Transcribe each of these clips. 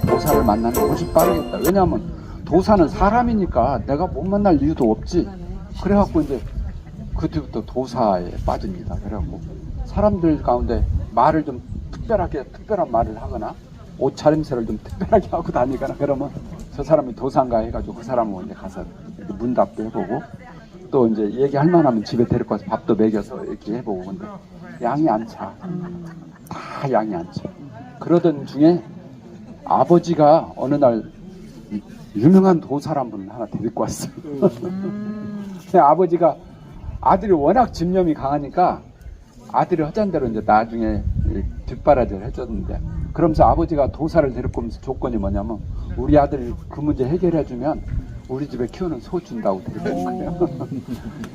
도사를 만나는 게 훨씬 빠르겠다. 왜냐하면 도사는 사람이니까 내가 못 만날 이유도 없지. 그래갖고 이제 그때부터 도사에 빠집니다. 그래갖고 사람들 가운데 말을 좀 특별한 말을 하거나 옷차림새를 좀 특별하게 하고 다니거나 그러면 저 사람이 도사인가 해가지고 그 사람은 이제 가서 문답도 해보고 또 이제 얘기할 만하면 집에 데리고 가서 밥도 먹여서 이렇게 해보고. 근데 양이 안 차. 다 양이 안 차. 그러던 중에 아버지가 어느 날 유명한 도사란 분을 하나 데리고 왔어요. 근데 아버지가 아들이 워낙 집념이 강하니까 아들이 허전 대로 이제 나중에 뒷바라지를 해줬는데, 그러면서 아버지가 도사를 데리고 오면서 조건이 뭐냐면 우리 아들 그 문제 해결해주면 우리 집에 키우는 소 준다고 데리고 온 거예요.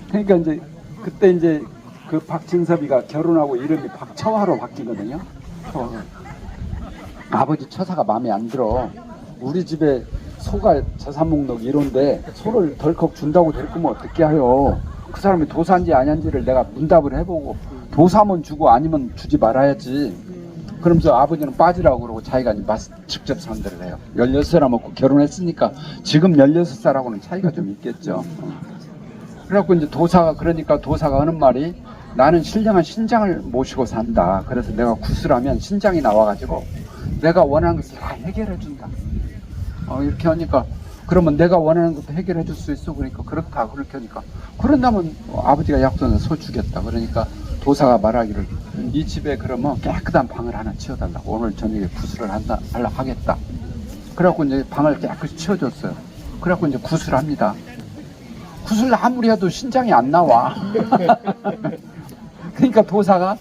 그러니까 이제 그때 이제 그 박진섭이가 결혼하고 이름이 박처화로 바뀌거든요. 아버지 처사가 마음에 안 들어. 우리 집에 소가 재산 목록 이런데 소를 덜컥 준다고 데리고 오면 어떻게 해요? 그 사람이 도사인지 아닌지를 내가 문답을 해보고 도사면 주고 아니면 주지 말아야지. 그러면서 아버지는 빠지라고 그러고 자기가 직접 상대를 해요. 16살 먹고 결혼했으니까 지금 16살하고는 차이가 좀 있겠죠. 그래갖고 이제 그러니까 도사가 하는 말이, 나는 신령한 신장을 모시고 산다. 그래서 내가 구슬하면 신장이 나와가지고 내가 원하는 것을 다 해결해준다. 이렇게 하니까, 그러면 내가 원하는 것도 해결해 줄 수 있어. 그러니까 그렇다. 그렇게 하니까, 그런다면 아버지가 약속해서 소 주겠다. 그러니까 도사가 말하기를, 이 집에 그러면 깨끗한 방을 하나 치워달라고, 오늘 저녁에 구슬을 하려고 하겠다. 그래갖고 이제 방을 깨끗이 치워줬어요. 그래갖고 이제 구슬을 합니다. 구슬 아무리 해도 신장이 안 나와. 그러니까 도사가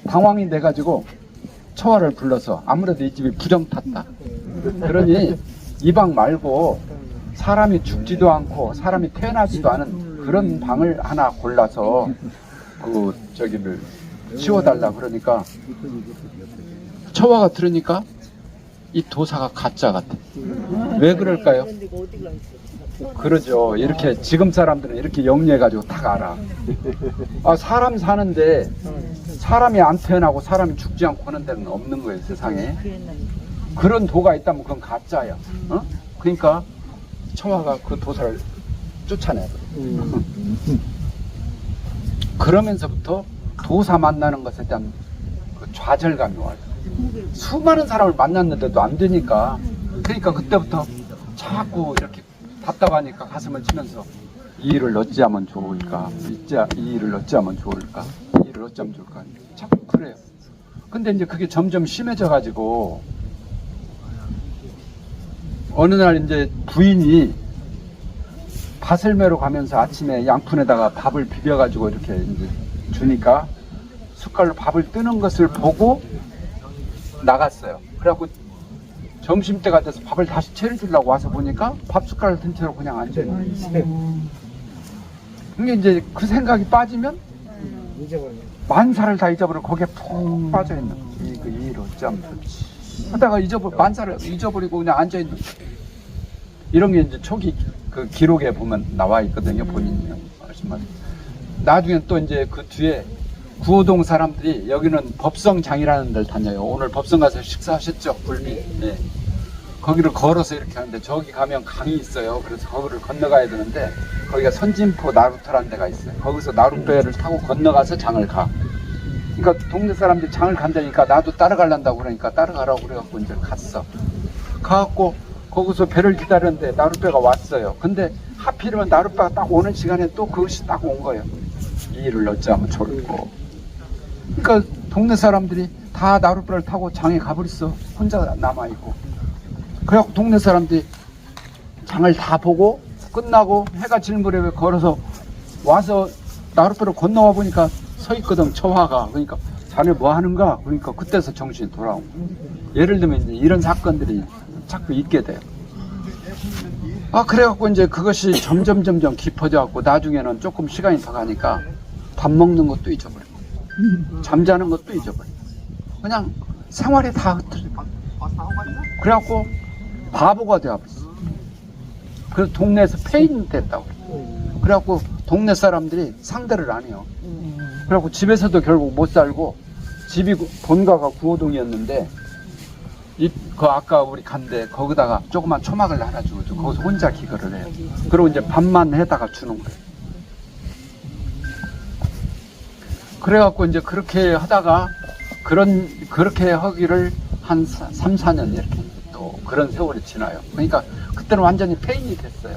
당황이 돼가지고 처화를 불러서, 아무래도 이 집이 부정 탔다. 그러니 이 방 말고 사람이 죽지도 않고 사람이 태어나지도 않은 그런 방을 하나 골라서 저기를 치워달라. 그러니까 처화가 들으니까 이 도사가 가짜 같아. 왜 그럴까요? 그러죠. 이렇게 지금 사람들은 이렇게 영리해가지고 딱 알아. 사람 사는데 사람이 안 태어나고 사람이 죽지 않고 하는 데는 없는 거예요, 세상에. 그런 도가 있다면 그건 가짜야. 그러니까 처화가 그 도사를 쫓아내요. 그러면서부터 도사 만나는 것에 대한 그 좌절감이 와요. 수많은 사람을 만났는데도 안 되니까. 그러니까 그때부터 자꾸 이렇게 답답하니까 가슴을 치면서, 이 일을 어찌하면 좋을까, 이 일을 어찌하면 좋을까, 이 일을 어찌하면 좋을까, 자꾸 그래요. 근데 이제 그게 점점 심해져 가지고 어느 날 이제 부인이 밭을 매러 가면서 아침에 양푼에다가 밥을 비벼 가지고 이렇게 이제 주니까 숟갈로 밥을 뜨는 것을 보고 나갔어요. 그래갖고 점심때가 돼서 밥을 다시 차려주려고 와서 보니까 밥 숟갈을 든 채로 그냥 앉아있는 거예요. 그게 이제 그 생각이 빠지면 만사를 다 잊어버리고 거기에 푹 빠져있는 거예요. 이 일 어쩌면 좋지 하다가 만사를 잊어버리고 그냥 앉아있는 거예요. 이런 게 이제 초기 그 기록에 보면 나와 있거든요. 본인이 하신 말. 나중에 또 이제 그 뒤에 구호동 사람들이 여기는 법성장이라는 데를 다녀요. 오늘 법성 가서 식사하셨죠? 불미. 네. 거기를 걸어서 이렇게 하는데, 저기 가면 강이 있어요. 그래서 거기를 건너가야 되는데, 거기가 선진포 나루터라는 데가 있어요. 거기서 나룻배를 타고 건너가서 장을 가. 그러니까 동네 사람들이 장을 간다니까 나도 따라가려고 그러니까 따라가라고 그래갖고 이제 갔어. 가갖고 거기서 배를 기다렸는데 나룻배가 왔어요. 근데 하필이면 나룻배가 딱 오는 시간에 또 그것이 딱 온 거예요. 이 일을 어찌하면 좋을까. 그러니까 동네 사람들이 다 나룻배를 타고 장에 가버렸어. 혼자 남아있고. 그래갖고 동네 사람들이 장을 다 보고 끝나고 해가 질 무렵에 걸어서 와서 나룻배를 건너와 보니까 서 있거든, 처화가. 그러니까 자네 뭐 하는가? 그러니까 그때서 정신이 돌아온 거예요. 예를 들면 이제 이런 사건들이 자꾸 있게 돼요. 그래갖고 이제 그것이 점점 깊어져 갖고 나중에는 조금 시간이 더 가니까 밥 먹는 것도 잊어버리고 잠자는 것도 잊어버리고 그냥 생활이 다 흐트러져. 그래갖고 바보가 되어버렸어. 그래서 동네에서 폐인 됐다고. 그래갖고 동네 사람들이 상대를 안 해요. 그래갖고 집에서도 결국 못 살고, 집이 본가가 구호동이었는데 그 아까 우리 간데 거기다가 조그만 초막을 하나 주고 거기서 혼자 기거를 해요. 그리고 이제 밥만 해다가 주는 거예요. 그래갖고 이제 그렇게 하다가 그렇게 하기를 한 3, 4년 이렇게 또 그런 세월이 지나요. 그러니까 그때는 완전히 폐인이 됐어요.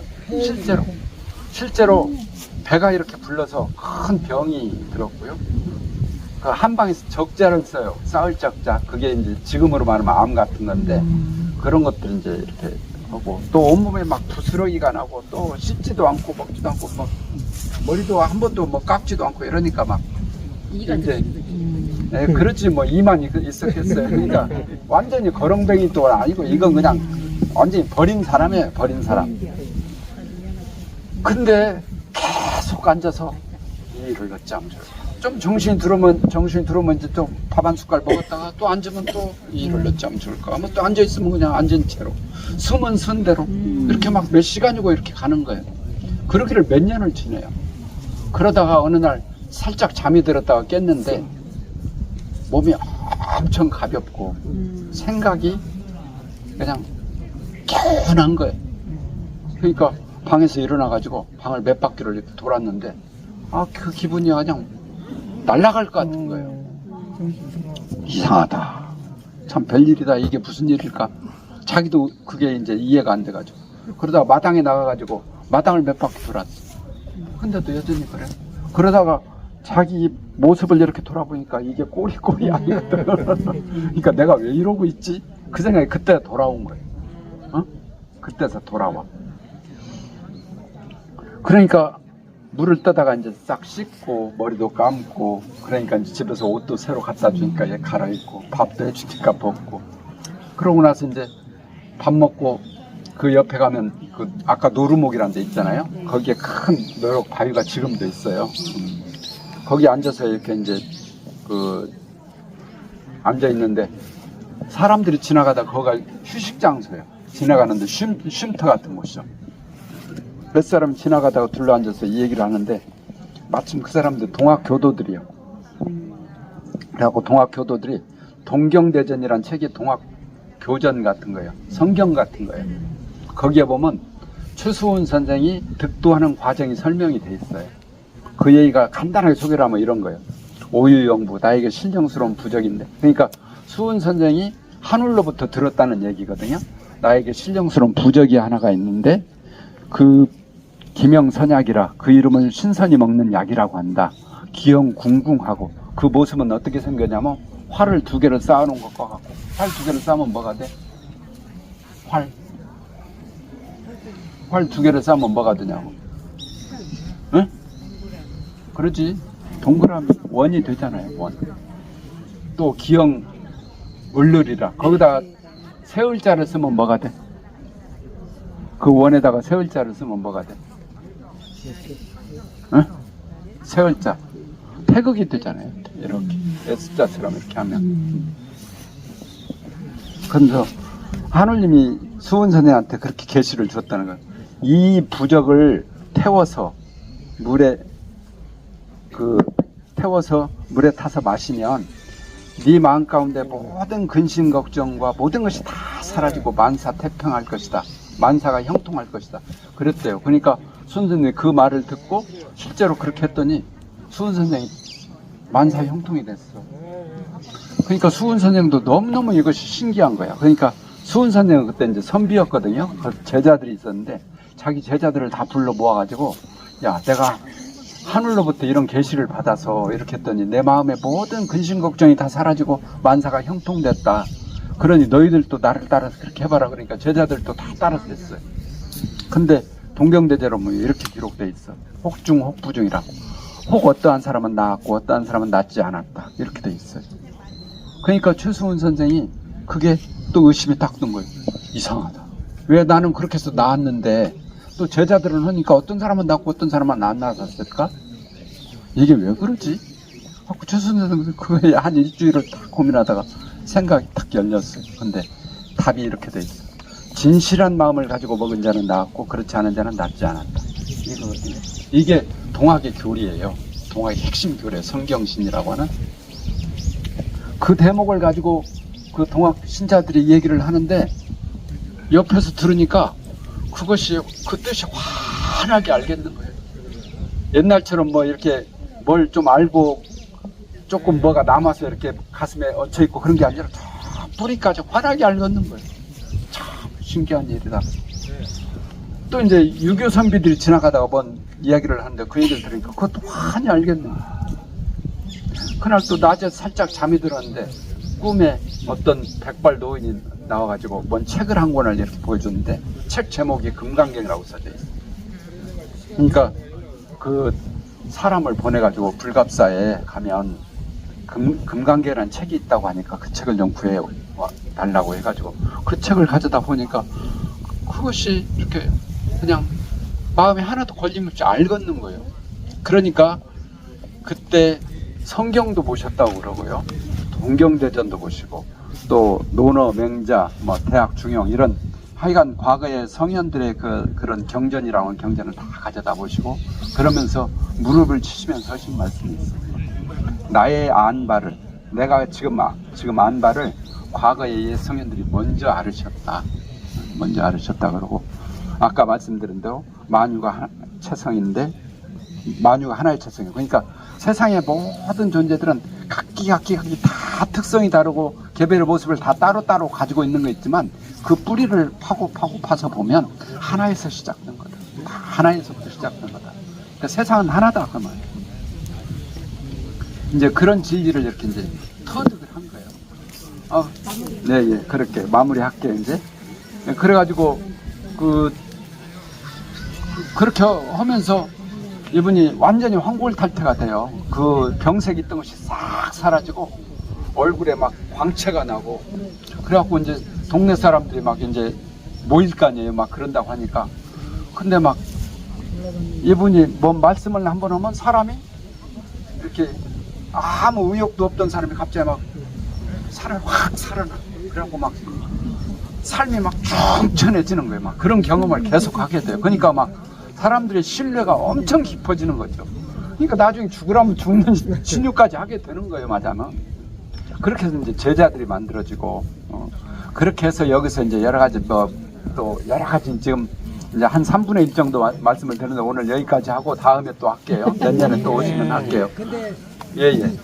실제로 배가 이렇게 불러서 큰 병이 들었고요. 그 한방에서 적자를 써요. 싸울 적자. 그게 이제 지금으로 말하면 암 같은 건데 그런 것들 이제 이렇게 하고 또 온몸에 막 부스러기가 나고 또 씻지도 않고 먹지도 않고 막 머리도 한 번도 뭐 깎지도 않고 이러니까 막 이제 네, 그렇지 뭐 이만 있었겠어요. 그러니까 완전히 거렁뱅이 또 아니고 이건 그냥 완전히 버린 사람이에요. 버린 사람. 근데 계속 앉아서 일을 늦잠 자요. 좀 정신이 들어오면 이제 또 밥 한 숟갈 먹었다가 또 앉으면 또 일을 늦잠 줄까 하면 또 앉아있으면 그냥 앉은 채로 숨은 순대로 이렇게 막 몇 시간이고 이렇게 가는 거예요. 그러기를 몇 년을 지내요. 그러다가 어느 날 살짝 잠이 들었다가 깼는데 몸이 엄청 가볍고 생각이 그냥 개운한 거예요. 그러니까 방에서 일어나가지고 방을 몇 바퀴를 이렇게 돌았는데 그 기분이 그냥 날아갈 것 같은 거예요. 이상하다. 참 별일이다. 이게 무슨 일일까? 자기도 그게 이제 이해가 안 돼가지고 그러다가 마당에 나가가지고 마당을 몇 바퀴 돌았어. 근데도 여전히 그래. 그러다가 자기 모습을 이렇게 돌아보니까 이게 꼬리꼬리 아니거든. 그러니까 내가 왜 이러고 있지? 그 생각이 그때 돌아온 거예요. 그때서 돌아와. 그러니까 물을 떠다가 이제 싹 씻고 머리도 감고 그러니까 이제 집에서 옷도 새로 갖다 주니까 얘 갈아입고 밥도 해주니까 먹고 그러고 나서 이제 밥 먹고 그 옆에 가면 그 아까 노루목이라는 데 있잖아요. 거기에 큰 노력 바위가 지금도 있어요. 거기 앉아서 이렇게 이제 그 앉아 있는데 사람들이 지나가다 거기가 휴식 장소예요. 지나가는데 쉼터 같은 곳이죠. 몇 사람 지나가다가 둘러앉아서 이 얘기를 하는데 마침 그 사람들 동학교도들이요. 그래갖고 동학교도들이 동경대전이란 책이 동학교전 같은 거예요. 성경 같은 거예요. 거기에 보면 최수훈 선생이 득도하는 과정이 설명이 돼 있어요. 그 얘기가 간단하게 소개를 하면 이런 거예요. 오유영부 나에게 신령스러운 부적인데 그러니까 수훈 선생이 하늘로부터 들었다는 얘기거든요. 나에게 신령스러운 부적이 하나가 있는데 그 기명선약이라 그 이름을 신선이 먹는 약이라고 한다. 기형궁궁하고 그 모습은 어떻게 생겼냐면 활을 2개를 쌓아놓은 것과 같고 활 2개를 쌓으면 뭐가 돼? 활 2개를 쌓으면 뭐가 되냐고. 응? 그러지. 동그라미 원이 되잖아요. 원. 또 기형 을르리라 거기다가 세을자를 쓰면 뭐가 돼? 그 원에다가 세을자를 쓰면 뭐가 돼? 응? 세을자 태극이 되잖아요. 이렇게 S자처럼 이렇게 하면. 그래서 하느님이 수훈 선생한테 그렇게 계시를 줬다는 거예요. 이 부적을 태워서 물에 타서 마시면 네 마음 가운데 모든 근심 걱정과 모든 것이 다 사라지고 만사 태평할 것이다. 만사가 형통할 것이다. 그랬대요. 그러니까 수훈 선생님이 그 말을 듣고 실제로 그렇게 했더니 수훈 선생이 만사 형통이 됐어. 그러니까 수훈 선생도 너무너무 이것이 신기한 거야. 그러니까 수훈 선생은 그때 이제 선비였거든요. 제자들이 있었는데 자기 제자들을 다 불러 모아가지고 야, 내가 하늘로부터 이런 계시를 받아서 이렇게 했더니 내 마음의 모든 근심 걱정이 다 사라지고 만사가 형통됐다. 그러니 너희들도 나를 따라서 그렇게 해봐라. 그러니까 제자들도 다 따라서 했어요. 근데 동경대제로 뭐 이렇게 기록돼 있어. 혹중 혹부중이라고. 혹 어떠한 사람은 나았고 어떠한 사람은 낫지 않았다. 이렇게 돼 있어요. 그러니까 최수훈 선생이 그게 또 의심이 딱 든 거예요. 이상하다. 왜 나는 그렇게 해서 나았는데 또 제자들은 하니까 어떤 사람은 낫고 어떤 사람은 안 나았을까? 이게 왜 그러지? 최수훈 선생은 그거에 한 일주일을 딱 고민하다가 생각이 딱 열렸어요. 근데 답이 이렇게 돼 있어요. 진실한 마음을 가지고 먹은 자는 나았고 그렇지 않은 자는 낫지 않았다. 이게 동학의 교리예요. 동학의 핵심 교리, 성경신이라고 하는 그 대목을 가지고 그 동학 신자들이 얘기를 하는데 옆에서 들으니까 그것이 그 뜻이 환하게 알겠는 거예요. 옛날처럼 뭐 이렇게 뭘 좀 알고 조금 뭐가 남아서 이렇게 가슴에 얹혀 있고 그런 게 아니라 저 뿌리까지 환하게 알겠는 거예요. 참 신기한 일이다. 또 이제 유교 선비들이 지나가다가 뭔 이야기를 하는데 그 얘기를 들으니까 그것도 환히 알겠는 거예요. 그날 또 낮에 살짝 잠이 들었는데 꿈에 어떤 백발 노인이 나와가지고 뭔 책을 한 권을 이렇게 보여줬는데 책 제목이 금강경이라고 써져 있어요. 그러니까 그 사람을 보내가지고 불갑사에 가면 금강경이라는 책이 있다고 하니까 그 책을 좀 구해 달라고 해가지고 그 책을 가져다 보니까 그것이 이렇게 그냥 마음에 하나도 걸림없이 알겠는 거예요. 그러니까 그때 성경도 보셨다고 그러고요. 동경대전도 보시고 또 논어, 맹자, 뭐 대학, 중용 이런 하여간 과거의 성현들의 그런 경전이라고 하는 경전을 다 가져다 보시고 그러면서 무릎을 치시면서 하신 말씀이 있어요. 나의 안 바를 내가 지금 안 바를 과거의 성현들이 먼저 알으셨다. 먼저 알으셨다 그러고 아까 말씀드린 대로 만유가 체성인데 만유가 하나의 체성이에요. 그러니까 세상의 모든 존재들은 각기 다 특성이 다르고 개별의 모습을 다 따로따로 가지고 있는 거 있지만 그 뿌리를 파서 보면 하나에서 시작된 거다. 하나에서부터 시작된 거다. 그러니까 세상은 하나다 그 말이에요. 이제 그런 진리를 이렇게 이제 터득을 한 거예요. 네, 예, 그렇게 마무리할게요 이제. 그래가지고 그렇게 하면서 이분이 완전히 황골탈태가 돼요. 그 병색 있던 것이 싹 사라지고 얼굴에 막 광채가 나고 그래갖고 이제 동네 사람들이 막 이제 모일 거 아니에요. 막 그런다고 하니까 근데 막 이분이 뭔 말씀을 한번 하면 사람이 이렇게 아무 의욕도 없던 사람이 갑자기 막 사람이 확 살아나. 그래갖고 막 삶이 막 충천해지는 거예요. 막 그런 경험을 계속 하게 돼요. 그러니까 막 사람들의 신뢰가 엄청 깊어지는 거죠. 그러니까 나중에 죽으라면 죽는 신유까지 하게 되는 거예요. 맞아요. 그렇게 해서 이제 제자들이 만들어지고 그렇게 해서 여기서 이제 여러 가지 또 여러 가지 지금 이제 한 3분의 1 정도 말씀을 드렸는데 오늘 여기까지 하고 다음에 또 할게요. 내년에 또 오시면 할게요. 예.